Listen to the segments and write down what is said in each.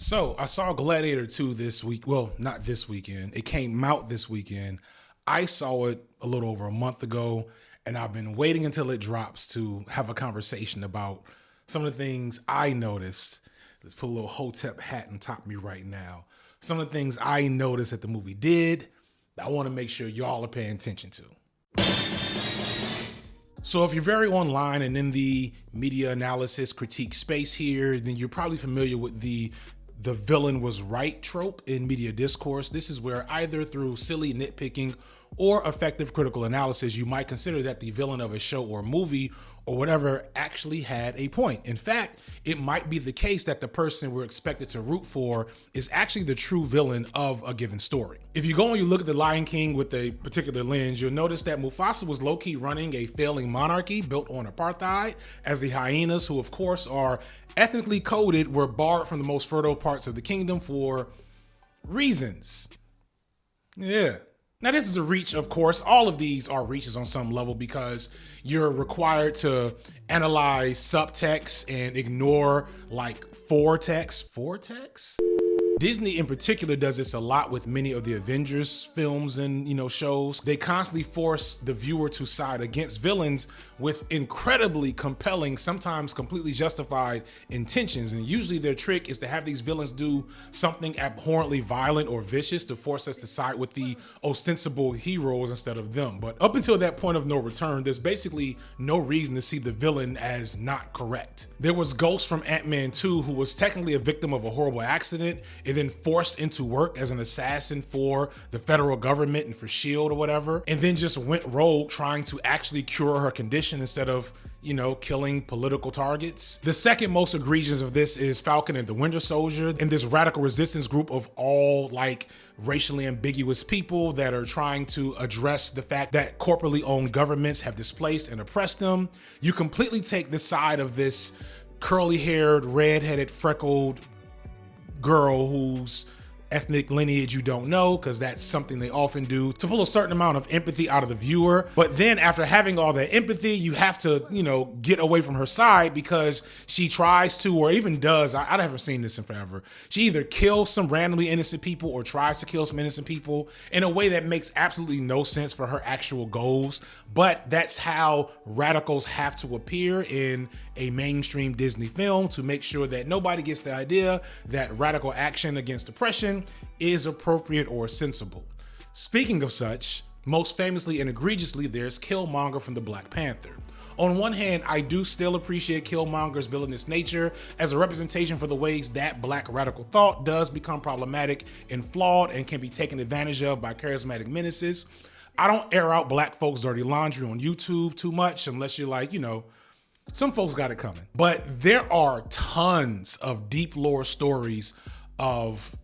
So I saw Gladiator 2 this week. Well, not this weekend. It came out this weekend. I saw it a little over a month ago, and I've been waiting until it drops to have a conversation about some of the things I noticed. Let's put a little Hotep hat on top of me right now. Some of the things I noticed that the movie did that I want to make sure y'all are paying attention to. So if you're very online and in the media analysis critique space here, then you're probably familiar with the villain was right trope in media discourse. This is where either through silly nitpicking or effective critical analysis, you might consider that the villain of a show or movie or whatever actually had a point. In fact, it might be the case that the person we're expected to root for is actually the true villain of a given story. If you go and you look at The Lion King with a particular lens, you'll notice that Mufasa was low-key running a failing monarchy built on apartheid, as the hyenas, who of course are ethnically coded, were barred from the most fertile parts of the kingdom for reasons. Yeah. Now, this is a reach, of course. All of these are reaches on some level because you're required to analyze subtext and ignore like foretext. Foretext? Disney in particular does this a lot with many of the Avengers films and, shows. They constantly force the viewer to side against villains with incredibly compelling, sometimes completely justified intentions. And usually their trick is to have these villains do something abhorrently violent or vicious to force us to side with the ostensible heroes instead of them. But up until that point of no return, there's basically no reason to see the villain as not correct. There was Ghost from Ant-Man 2, who was technically a victim of a horrible accident and then forced into work as an assassin for the federal government and for S.H.I.E.L.D. or whatever, and then just went rogue trying to actually cure her condition instead of, killing political targets. The second most egregious of this is Falcon and the Winter Soldier, and this radical resistance group of all racially ambiguous people that are trying to address the fact that corporately owned governments have displaced and oppressed them. You completely take the side of this curly-haired, red-headed, freckled girl whose ethnic lineage you don't know, because that's something they often do to pull a certain amount of empathy out of the viewer. But then after having all that empathy, you have to, get away from her side because she tries to, or even does, I haven't seen this in forever. She either kills some randomly innocent people or tries to kill some innocent people in a way that makes absolutely no sense for her actual goals. But that's how radicals have to appear in a mainstream Disney film to make sure that nobody gets the idea that radical action against oppression is appropriate or sensible. Speaking of such, most famously and egregiously, there's Killmonger from the Black Panther. On one hand, I do still appreciate Killmonger's villainous nature as a representation for the ways that black radical thought does become problematic and flawed and can be taken advantage of by charismatic menaces. I don't air out black folks' dirty laundry on YouTube too much unless you're like, some folks got it coming. But there are tons of deep lore stories of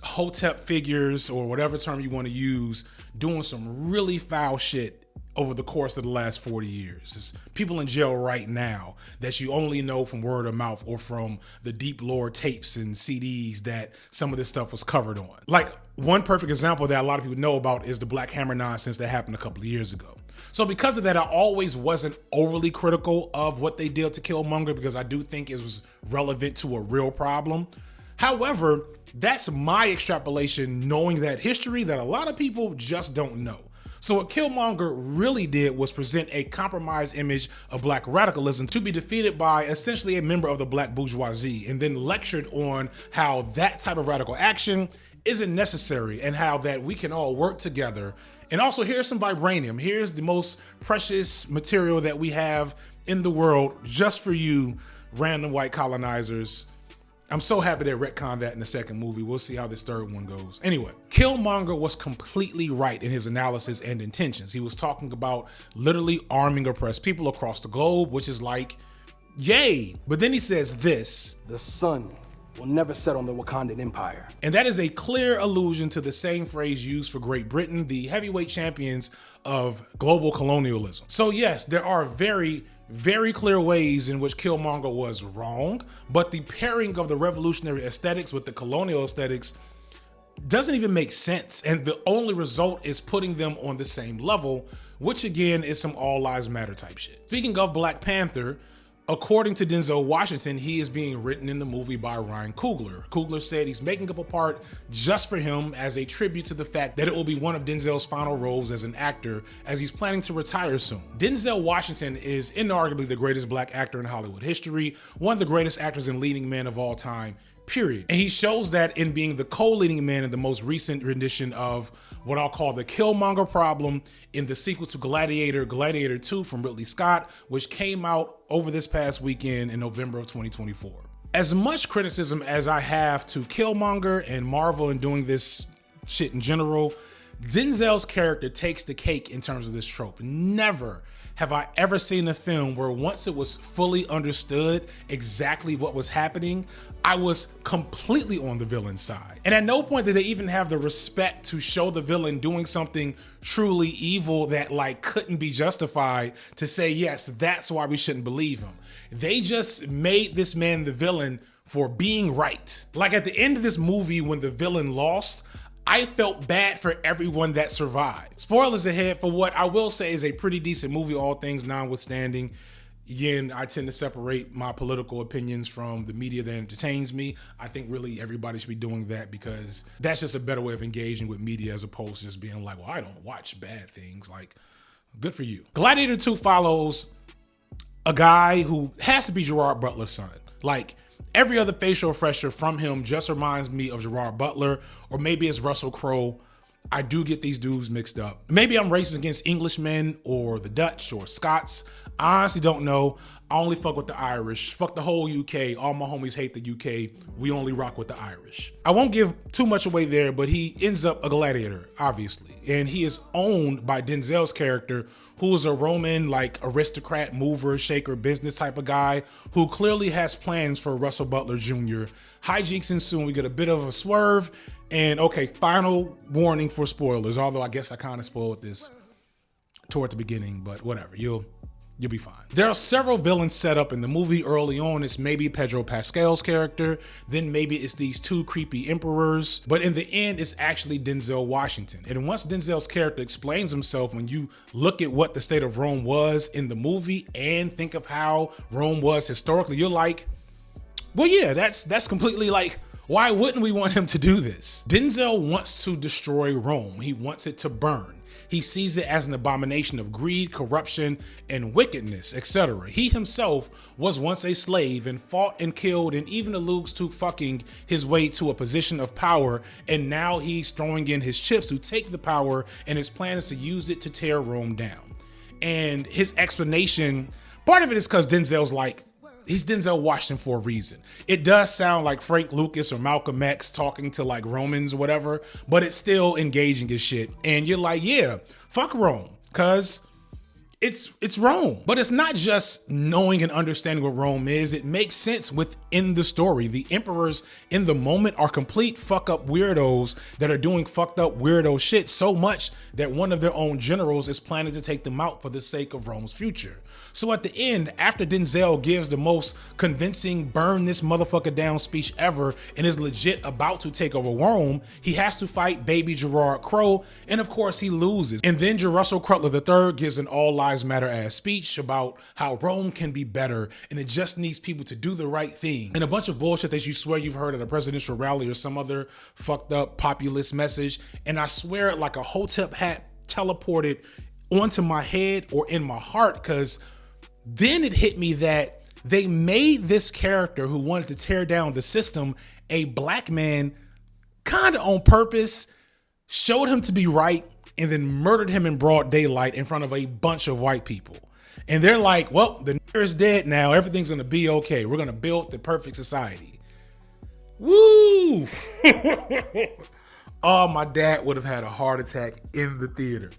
Hotep figures, or whatever term you want to use, doing some really foul shit over the course of the last 40 years. There's people in jail right now that you only know from word of mouth or from the deep lore tapes and CDs that some of this stuff was covered on. Like, one perfect example that a lot of people know about is the Black Hammer nonsense that happened a couple of years ago. So because of that, I always wasn't overly critical of what they did to Killmonger because I do think it was relevant to a real problem. However, that's my extrapolation, knowing that history that a lot of people just don't know. So what Killmonger really did was present a compromised image of black radicalism to be defeated by essentially a member of the black bourgeoisie, and then lectured on how that type of radical action isn't necessary and how that we can all work together. And also, here's some vibranium. Here's the most precious material that we have in the world just for you, random white colonizers. I'm so happy they retconned that in the second movie. We'll see how this third one goes. Anyway, Killmonger was completely right in his analysis and intentions. He was talking about literally arming oppressed people across the globe, which is like, yay. But then he says this: the sun will never set on the Wakandan Empire. And that is a clear allusion to the same phrase used for Great Britain, the heavyweight champions of global colonialism. So yes, there are very clear ways in which Killmonger was wrong, but the pairing of the revolutionary aesthetics with the colonial aesthetics doesn't even make sense. And the only result is putting them on the same level, which again is some all lives matter type shit. Speaking of Black Panther, According to Denzel Washington, he is being written in the movie by Ryan Coogler. Coogler said he's making up a part just for him as a tribute to the fact that it will be one of Denzel's final roles as an actor, as he's planning to retire soon. Denzel Washington is inarguably the greatest black actor in Hollywood history, one of the greatest actors and leading men of all time, period. And he shows that in being the co-leading man in the most recent rendition of what I'll call the Killmonger problem in the sequel to Gladiator, Gladiator 2 from Ridley Scott, which came out over this past weekend in November of 2024. As much criticism as I have to Killmonger and Marvel and doing this shit in general, Denzel's character takes the cake in terms of this trope. Never have I ever seen a film where once it was fully understood exactly what was happening, I was completely on the villain's side. And at no point did they even have the respect to show the villain doing something truly evil that like couldn't be justified to say, yes, that's why we shouldn't believe him. They just made this man the villain for being right. Like at the end of this movie, when the villain lost, I felt bad for everyone that survived. Spoilers ahead for what I will say is a pretty decent movie, all things notwithstanding. Again, I tend to separate my political opinions from the media that entertains me. I think really everybody should be doing that because that's just a better way of engaging with media as opposed to just being like, well, I don't watch bad things. Like, good for you. Gladiator 2 follows a guy who has to be Gerard Butler's son. Like, every other facial expression from him just reminds me of Gerard Butler, or maybe it's Russell Crowe. I do get these dudes mixed up. Maybe I'm racist against Englishmen or the Dutch or Scots. I honestly don't know. I only fuck with the Irish. Fuck the whole UK. All my homies hate the UK. We only rock with the Irish. I won't give too much away there, but he ends up a gladiator, obviously. And he is owned by Denzel's character, who is a Roman, like, aristocrat, mover, shaker, business type of guy who clearly has plans for Russell Butler Jr. Hijinks ensue. We get a bit of a swerve. And okay, final warning for spoilers, although I guess I kind of spoiled this toward the beginning, but whatever, you'll be fine. There are several villains set up in the movie. Early on, it's maybe Pedro Pascal's character, then maybe it's these two creepy emperors, but in the end, it's actually Denzel Washington. And once Denzel's character explains himself, when you look at what the state of Rome was in the movie and think of how Rome was historically, you're like, well, yeah, that's completely like, why wouldn't we want him to do this? Denzel wants to destroy Rome. He wants it to burn. He sees it as an abomination of greed, corruption, and wickedness, etc. He himself was once a slave and fought and killed and even alludes to fucking his way to a position of power, and now he's throwing in his chips to take the power, and his plan is to use it to tear Rome down. And his explanation, part of it is because Denzel's like, he's Denzel Washington for a reason. It does sound like Frank Lucas or Malcolm X talking to like Romans or whatever, but it's still engaging as shit. And you're like, yeah, fuck Rome, cause it's Rome. But it's not just knowing and understanding what Rome is. It makes sense within the story. The emperors in the moment are complete fuck up weirdos that are doing fucked up weirdo shit so much that one of their own generals is planning to take them out for the sake of Rome's future. So at the end, after Denzel gives the most convincing burn this motherfucker down speech ever and is legit about to take over Rome, he has to fight baby Gerard Crowe, and of course he loses. And then Russell Crowe III gives an all lives matter ass speech about how Rome can be better and it just needs people to do the right thing. And a bunch of bullshit that you swear you've heard at a presidential rally or some other fucked up populist message. And I swear like a Hotep hat teleported onto my head or in my heart, because then it hit me that they made this character who wanted to tear down the system a black man kind of on purpose, showed him to be right, and then murdered him in broad daylight in front of a bunch of white people. And they're like, well, the nigger is dead now. Everything's going to be okay. We're going to build the perfect society. Woo! Oh, my dad would have had a heart attack in the theater.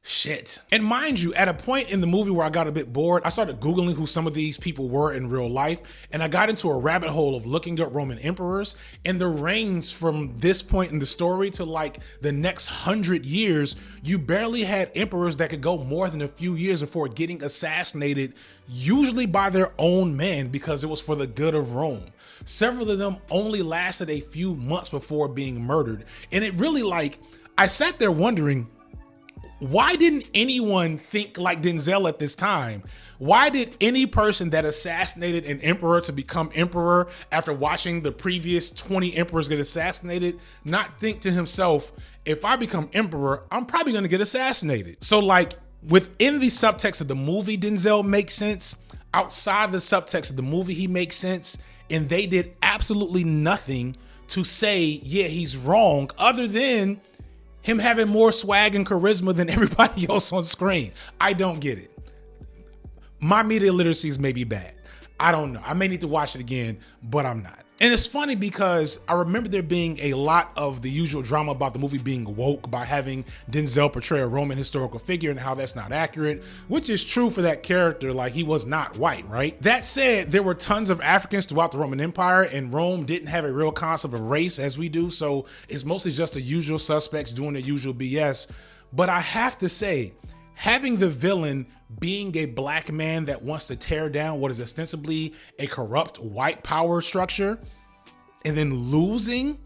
Shit. And mind you, at a point in the movie where I got a bit bored, I started Googling who some of these people were in real life, and I got into a rabbit hole of looking up Roman emperors, and the reigns from this point in the story to like the next 100 years, you barely had emperors that could go more than a few years before getting assassinated, usually by their own men, because it was for the good of Rome. Several of them only lasted a few months before being murdered. And it really, like, I sat there wondering, Why didn't anyone think like Denzel at this time? Why did any person that assassinated an emperor to become emperor after watching the previous 20 emperors get assassinated not think to himself, if I become emperor, I'm probably gonna get assassinated? So like within the subtext of the movie, Denzel makes sense. Outside the subtext of the movie, he makes sense. And they did absolutely nothing to say, yeah, he's wrong, other than him having more swag and charisma than everybody else on screen. I don't get it. My media literacies may be bad. I don't know. I may need to watch it again, but I'm not. And it's funny because I remember there being a lot of the usual drama about the movie being woke by having Denzel portray a Roman historical figure and how that's not accurate, which is true for that character. Like, he was not white, right? That said, there were tons of Africans throughout the Roman Empire, and Rome didn't have a real concept of race as we do. So it's mostly just the usual suspects doing the usual BS. But I have to say, having the villain being a black man that wants to tear down what is ostensibly a corrupt white power structure and then losing,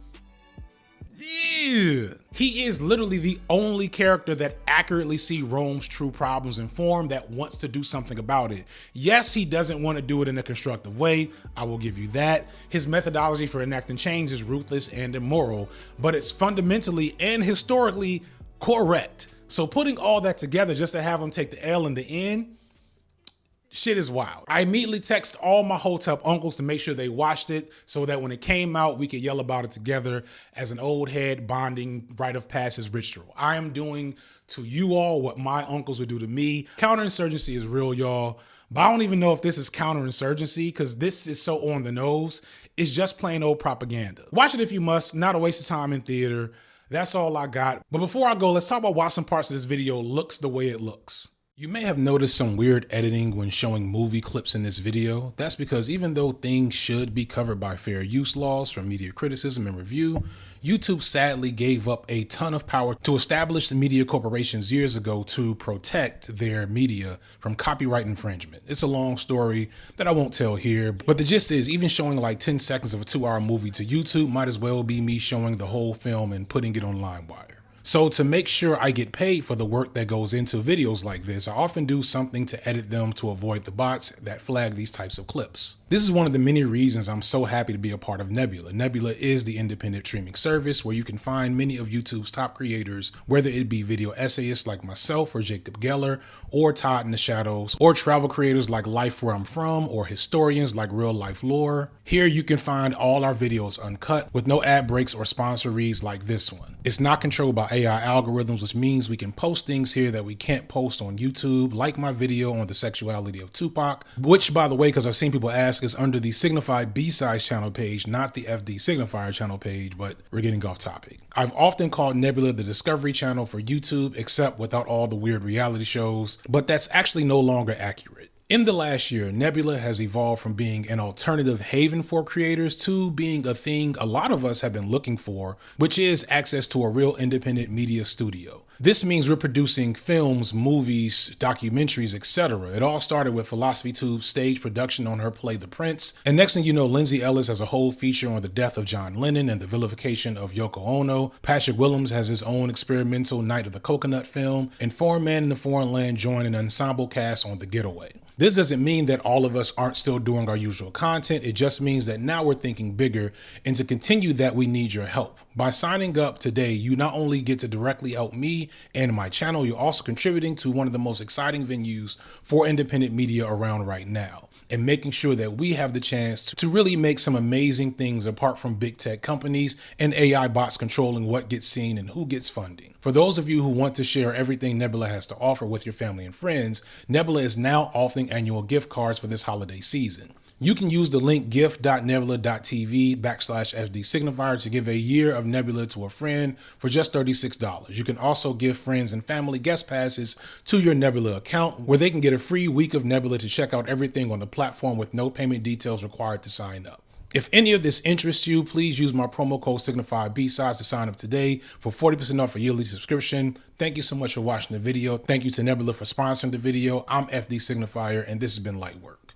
yeah. He is literally the only character that accurately see Rome's true problems in form, that wants to do something about it. Yes, he doesn't want to do it in a constructive way. I will give you that. His methodology for enacting change is ruthless and immoral, but it's fundamentally and historically correct. So putting all that together just to have him take the L in the end, shit is wild. I immediately text all my Hotep uncles to make sure they watched it so that when it came out, we could yell about it together as an old head bonding rite of passage ritual. I am doing to you all what my uncles would do to me. Counterinsurgency is real, y'all. But I don't even know if this is counterinsurgency because this is so on the nose. It's just plain old propaganda. Watch it if you must, not a waste of time in theater. That's all I got. But before I go, let's talk about why some parts of this video looks the way it looks. You may have noticed some weird editing when showing movie clips in this video. That's because even though things should be covered by fair use laws from media criticism and review, YouTube sadly gave up a ton of power to established media corporations years ago to protect their media from copyright infringement. It's a long story that I won't tell here, but the gist is even showing like 10 seconds of a 2-hour movie to YouTube might as well be me showing the whole film and putting it on LimeWire. So to make sure I get paid for the work that goes into videos like this, I often do something to edit them to avoid the bots that flag these types of clips. This is one of the many reasons I'm so happy to be a part of Nebula. Nebula is the independent streaming service where you can find many of YouTube's top creators, whether it be video essayists like myself or Jacob Geller or Todd in the Shadows, or travel creators like Life Where I'm From, or historians like Real Life Lore. Here you can find all our videos uncut with no ad breaks or sponsor reads like this one. It's not controlled by AI algorithms, which means we can post things here that we can't post on YouTube, like my video on the sexuality of Tupac, which, by the way, because I've seen people ask, is under the Signified B-Sides channel page, not the FD Signifier channel page, but we're getting off topic. I've often called Nebula the Discovery Channel for YouTube, except without all the weird reality shows, but that's actually no longer accurate. In the last year, Nebula has evolved from being an alternative haven for creators to being a thing a lot of us have been looking for, which is access to a real independent media studio. This means we're producing films, movies, documentaries, etc. It all started with Philosophy Tube's stage production on her play The Prince, and next thing you know, Lindsay Ellis has a whole feature on the death of John Lennon and the vilification of Yoko Ono. Patrick Willems has his own experimental Night of the Coconut film, and Foreign Man in the Foreign Land joined an ensemble cast on The Getaway. This doesn't mean that all of us aren't still doing our usual content. It just means that now we're thinking bigger, and to continue that, we need your help. By signing up today, you not only get to directly help me and my channel, you're also contributing to one of the most exciting venues for independent media around right now, and making sure that we have the chance to really make some amazing things apart from big tech companies and AI bots controlling what gets seen and who gets funding. For those of you who want to share everything Nebula has to offer with your family and friends, Nebula is now offering annual gift cards for this holiday season. You can use the link gift.nebula.tv/FDSignifier to give a year of Nebula to a friend for just $36. You can also give friends and family guest passes to your Nebula account, where they can get a free week of Nebula to check out everything on the platform with no payment details required to sign up. If any of this interests you, please use my promo code SignifiedBsides to sign up today for 40% off a yearly subscription. Thank you so much for watching the video. Thank you to Nebula for sponsoring the video. I'm FD Signifier, and this has been Light Work.